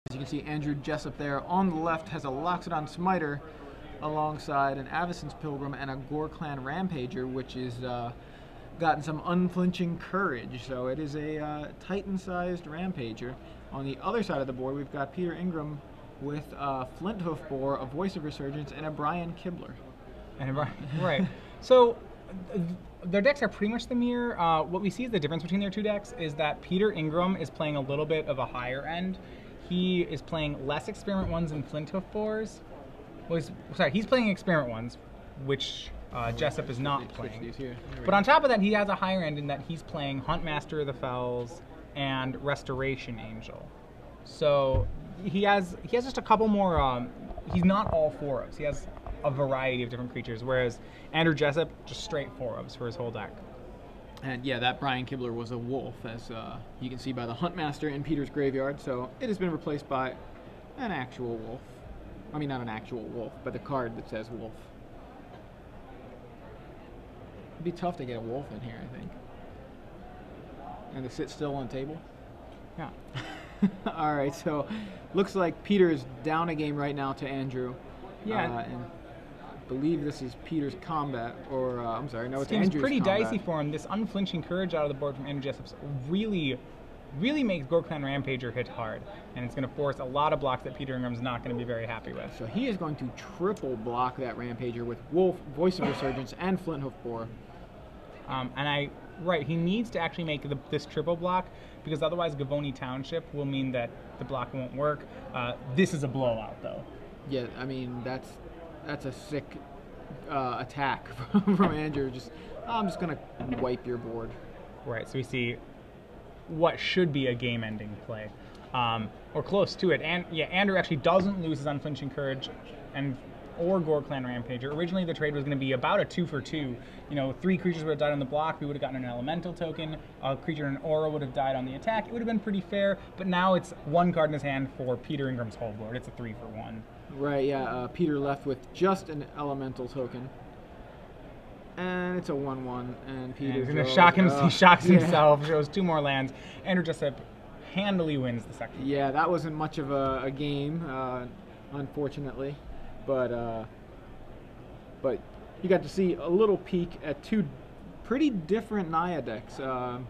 As you can see, Andrew Jessop there on the left has a Loxodon Smiter alongside an Avacyn's Pilgrim and a Gore Clan Rampager, which is gotten some unflinching courage. So it is a Titan-sized Rampager. On the other side of the board, we've got Peter Ingram with a Flint Hoof Boar, a Voice of Resurgence, and a Brian Kibler. Right. So their decks are pretty much the mirror. What we see is the difference between their two decks is that Peter Ingram is playing a little bit of a higher end. He is playing less Experiment Ones and Flint Hoof Boars. He's playing Experiment Ones, which Jessop is not playing. But on top of that, he has a higher end in that he's playing Huntmaster of the Fells and Restoration Angel. So he has just a couple more. He's not all 4-ofs. He has a variety of different creatures, whereas Andrew Jessop just straight 4-ofs for his whole deck. And yeah, that Brian Kibler was a wolf, as you can see by the Huntmaster in Peter's graveyard. So it has been replaced by an actual wolf. I mean, not an actual wolf, but the card that says wolf. It'd be tough to get a wolf in here, I think. And to sit still on the table. Yeah. All right, so looks like Peter's down a game right now to Andrew. Yeah. And I believe this is Peter's combat, or I'm sorry, no, it's Seems Andrew's pretty combat. dicey for him. This unflinching courage out of the board from Andrew Jessop really makes Gore Clan Rampager hit hard, and it's going to force a lot of blocks that Peter Ingram's not going to be very happy with. So he is going to triple block that Rampager with Wolf, Voice of Resurgence, and Flint Hoof Boar. He needs to actually make this triple block, because otherwise Gavoni Township will mean that the block won't work. This is a blowout, though. Yeah, I mean, that's a sick attack from Andrew. I'm just going to wipe your board. Right, so we see what should be a game-ending play, or close to it. And yeah, Andrew actually doesn't lose his unflinching courage or Gore Clan Rampager. Originally, the trade was going to be about a 2-for-2. 3 creatures would have died on the block. We would have gotten an elemental token. A creature and an aura would have died on the attack. It would have been pretty fair. But now it's 1 card in his hand for Peter Ingram's whole board. It's a 3-for-1. Right. Yeah. Peter left with just an elemental token. And it's a 1/1, and Peter's going to shock him. He shocks himself. Shows 2 more lands. Andrew Jessop handily wins the second. Yeah, that wasn't much of a game, unfortunately, but you got to see a little peek at 2 pretty different Naya decks. I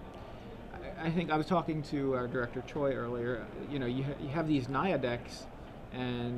think I was talking to our director Choi earlier. You have these Naya decks, and